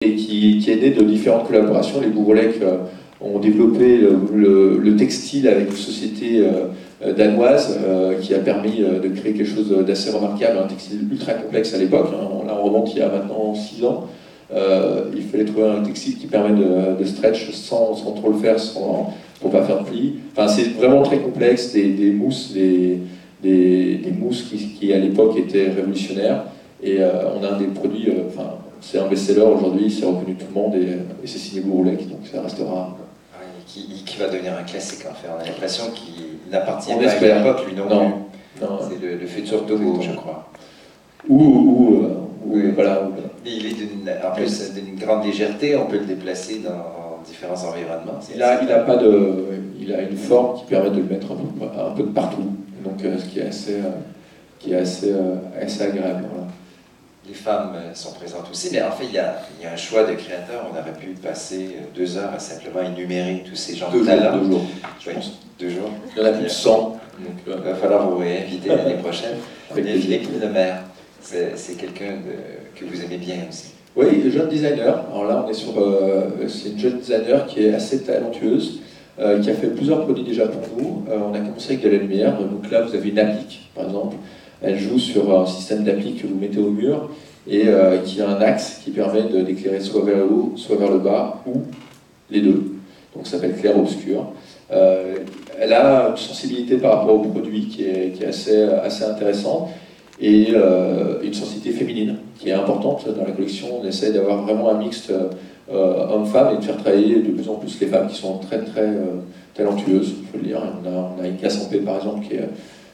et qui est né de différentes collaborations. Les Bourrelec ont développé le textile avec une société danoise qui a permis de créer quelque chose d'assez remarquable, un textile ultra complexe à l'époque. Là, on remonte il y a maintenant 6 ans. Il fallait trouver un textile qui permet de stretch sans trop le faire, pour pas faire de plis. Enfin, c'est vraiment très complexe, des mousses, des mousses qui à l'époque étaient révolutionnaires. Et on a un des produits, c'est un best-seller aujourd'hui, c'est reconnu de tout le monde et c'est signé Bourrelec, donc ça restera. Oui, qui va devenir un classique en fait. On a l'impression qu'il n'appartient pas espère. à l'époque lui non plus. Non. C'est le futur Togo, je crois. Oui. Voilà. Mais il est en plus d'une grande légèreté, on peut le déplacer dans différents environnements. Il a une forme qui permet de le mettre un peu de partout, donc ce qui est assez agréable. Voilà. Les femmes sont présentes aussi, mais en fait, il y a un choix de créateurs. On aurait pu passer 2 heures à simplement énumérer tous ces gens de talent. 2 jours. Oui, 2 jours. Il y en a plus de 100. Il va falloir vous réinviter l'année prochaine. Philippe Lemaire, c'est quelqu'un que vous aimez bien aussi. Oui, jeune designer. Alors là, on est sur. C'est une jeune designer qui est assez talentueuse, qui a fait plusieurs produits déjà pour nous. On a commencé avec de la lumière. Donc là, vous avez une applique, par exemple. Elle joue sur un système d'applique que vous mettez au mur et qui a un axe qui permet d'éclairer soit vers le haut, soit vers le bas, ou les deux. Donc ça s'appelle clair-obscur. Elle a une sensibilité par rapport au produit qui est assez intéressante et une sensibilité féminine qui est importante dans la collection. On essaie d'avoir vraiment un mixte homme-femme et de faire travailler de plus en plus les femmes qui sont très très talentueuses, il faut le dire. On a Inka Sampé par exemple qui est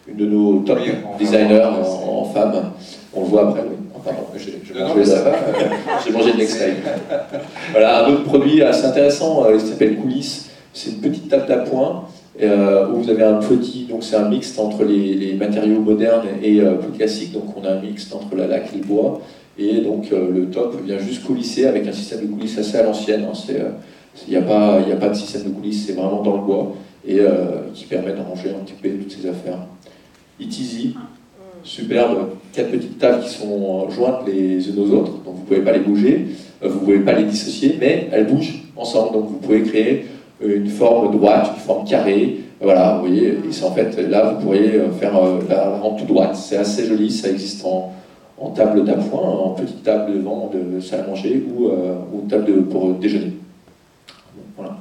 une de nos top designers en femmes. On le voit après, oui. J'ai mangé de next time. Voilà, un autre produit assez intéressant, il s'appelle Coulisses. C'est une petite table d'appoint où vous avez un petit, donc c'est un mixte entre les matériaux modernes et plus classiques. Donc on a un mixte entre la laque et le bois. Et donc le top vient juste coulisser avec un système de coulisses assez à l'ancienne. Il n'y a pas de système de coulisses, c'est vraiment dans le bois et qui permet de ranger un petit peu toutes ces affaires. It Easy, superbe, 4 petites tables qui sont jointes les unes aux autres, donc vous ne pouvez pas les bouger, vous ne pouvez pas les dissocier, mais elles bougent ensemble, donc vous pouvez créer une forme droite, une forme carrée, voilà, vous voyez, et c'est en fait, là vous pourriez faire la rendre toute droite, c'est assez joli, ça existe en table d'appoint, en petite table devant de salle à manger ou table pour déjeuner. Voilà,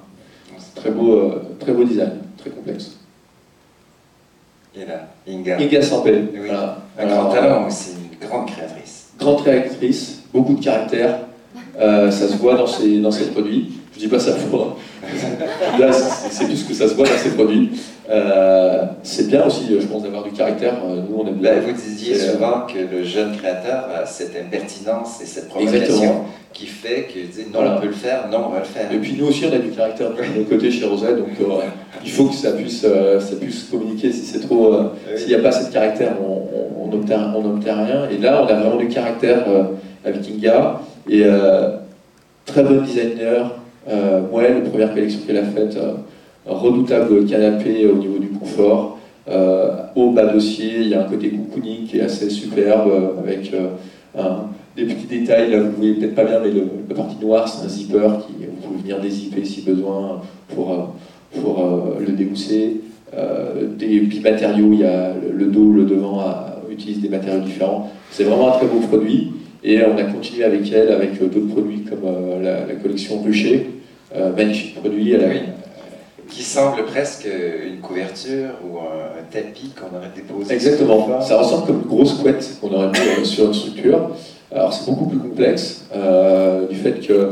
très beau design, très complexe. Et là, Inka Sampé. Oui. Voilà. Un grand talent aussi, une grande créatrice. Grande créatrice, beaucoup de caractère, ça se voit dans ses produits. Je dis pas ça pour... Là, c'est plus que ça se voit dans ses produits. C'est bien aussi, je pense, d'avoir du caractère. Nous, on aime bien. Vous disiez souvent que le jeune créateur a cette impertinence et cette provocation qui fait que non, voilà. On peut le faire, non, on va le faire. Et puis nous aussi, on a du caractère de notre côté chez Rosette, donc il faut que ça puisse communiquer. Si c'est trop, s'il n'y a pas assez de caractère, on n'obtient rien. Et là, on a vraiment du caractère avec Inga et très bon designer. La première collection qu'elle a faite, redoutable canapé au niveau du confort, au bas dossier, il y a un côté cocooning qui est assez superbe avec des petits détails. Là vous ne voyez peut-être pas bien, mais la partie noire c'est un zipper vous pouvez venir dézipper si besoin pour le dégousser. Des matériaux, il y a le dos, le devant utilise des matériaux différents. C'est vraiment un très beau produit. Et on a continué avec elle, avec d'autres produits comme la collection Rucher, magnifique produit. Qui semble presque une couverture ou un tapis qu'on aurait déposé. Exactement, ça ressemble comme une grosse couette qu'on aurait mis sur une structure. Alors c'est beaucoup plus complexe, du fait que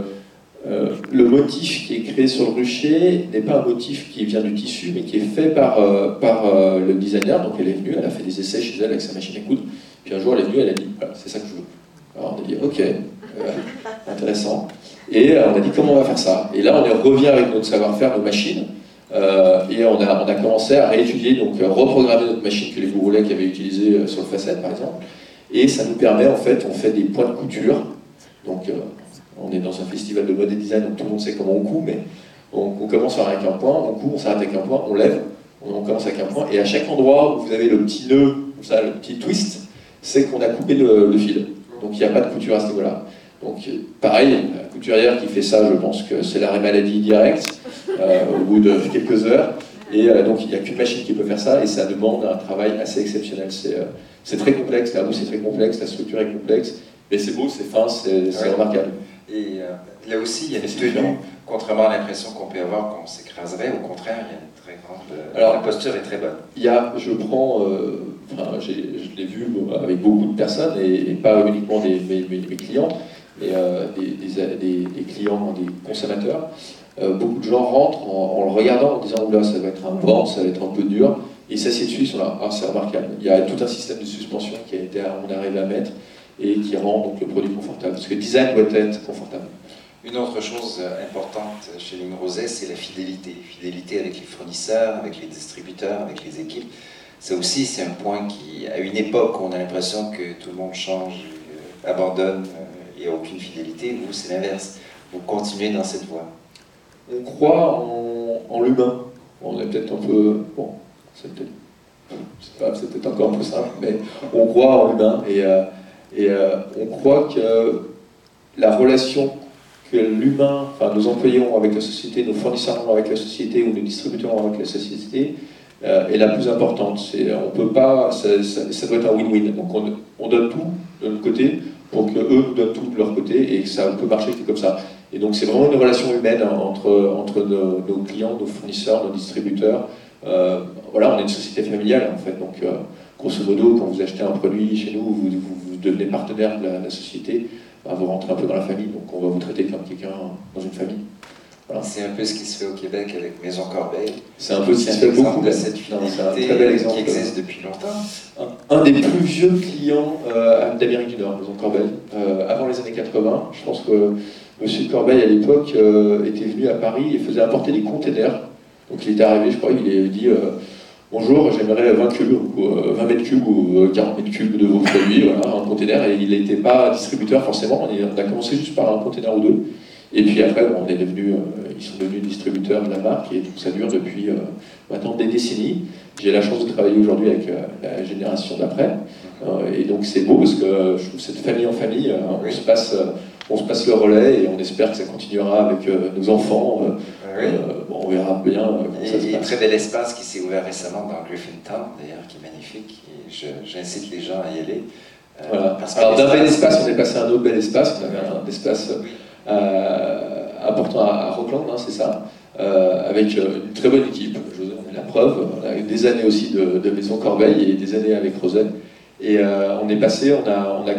le motif qui est créé sur le rucher n'est pas un motif qui vient du tissu, mais qui est fait par le designer. Donc elle est venue, elle a fait des essais chez elle avec sa machine à coudre. Puis un jour elle est venue, elle a dit voilà, c'est ça que je veux. Alors on a dit ok, intéressant. Et on a dit comment on va faire ça. Et là on revient avec notre savoir-faire, nos machines, et on a commencé à réétudier, donc reprogrammer notre machine que les Bourrelec avaient utilisée sur le facette par exemple. Et ça nous permet en fait, on fait des points de couture. Donc on est dans un festival de mode et design, donc tout le monde sait comment on coud, mais on commence avec un point, on coud, on s'arrête avec un point, on lève, on commence avec un point, et à chaque endroit où vous avez le petit nœud, ça, le petit twist, c'est qu'on a coupé le fil. Donc il n'y a pas de couture à ce niveau-là. Donc pareil, la couturière qui fait ça, je pense que c'est l'arrêt maladie direct au bout de quelques heures. Et donc il n'y a qu'une machine qui peut faire ça et ça demande un travail assez exceptionnel. C'est très complexe, la mousse est très complexe, la structure est complexe, mais c'est beau, c'est fin, c'est remarquable. Et là aussi, il y a une tenue, contrairement à l'impression qu'on peut avoir qu'on s'écraserait, au contraire, il y a une très grande... Alors, la posture est très bonne. Je l'ai vu avec beaucoup de personnes, et pas uniquement mes clients, mais des clients, des consommateurs. Beaucoup de gens rentrent en le regardant en disant « Oula, ça va être un vent, ça va être un peu dur », et ils s'assiedent dessus, ils sont là « Ah, c'est remarquable ». Il y a tout un système de suspension on arrive à mettre, et qui rend donc le produit confortable, parce que le design doit être confortable. Une autre chose importante chez Ligne Rosé, c'est la fidélité. Fidélité avec les fournisseurs, avec les distributeurs, avec les équipes. Ça aussi, c'est un point qui, à une époque où on a l'impression que tout le monde change, abandonne, et aucune fidélité, vous, c'est l'inverse. Vous continuez dans cette voie. On croit en l'humain. On est peut-être un peu... Bon, c'est peut-être encore un peu simple, mais on croit en l'humain. Et on croit que la relation que l'humain, enfin nos employés ont avec la société, nos fournisseurs ont avec la société ou nos distributeurs ont avec la société est la plus importante. On peut pas, ça doit être un win-win. Donc on donne tout de notre côté pour qu'eux nous donnent tout de leur côté et que ça peut marcher comme ça. Et donc c'est vraiment une relation humaine entre nos clients, nos fournisseurs, nos distributeurs. Voilà, on est une société familiale en fait. Donc grosso modo, quand vous achetez un produit chez nous, vous devenez partenaire de la société. Vous rentrez un peu dans la famille, donc on va vous traiter comme quelqu'un dans une famille. Voilà. C'est un peu ce qui se fait au Québec avec Maison Corbeil. C'est un peu ce qui se fait beaucoup de cette fidélité qui existe depuis longtemps. Un des plus vieux clients d'Amérique du Nord, Maison Corbeil, avant les années 80. Je pense que M. Corbeil, à l'époque, était venu à Paris et faisait importer des containers. Donc il était arrivé, je crois, il a dit bonjour, j'aimerais 20 cubes, ou 20 mètres cubes ou 40 mètres cubes de vos produits, voilà, un container, et il n'était pas distributeur forcément, on a commencé juste par un container ou deux, et puis après ils sont devenus distributeurs de la marque, et tout ça dure depuis maintenant des décennies. J'ai la chance de travailler aujourd'hui avec la génération d'après, et donc c'est beau parce que je trouve cette famille en famille, on se passe le relais et on espère que ça continuera avec nos enfants. On verra bien comment ça se passe. Il y a un très bel espace qui s'est ouvert récemment dans Griffintown, d'ailleurs, qui est magnifique. J'incite les gens à y aller. Voilà. Alors d'un bel espace, on est passé à un autre bel espace. On avait un espace important à Rockland, hein, c'est ça, avec une très bonne équipe. On est la preuve. On a eu des années aussi de Maison Corbeil et des années avec Roset. Et on est passé, on a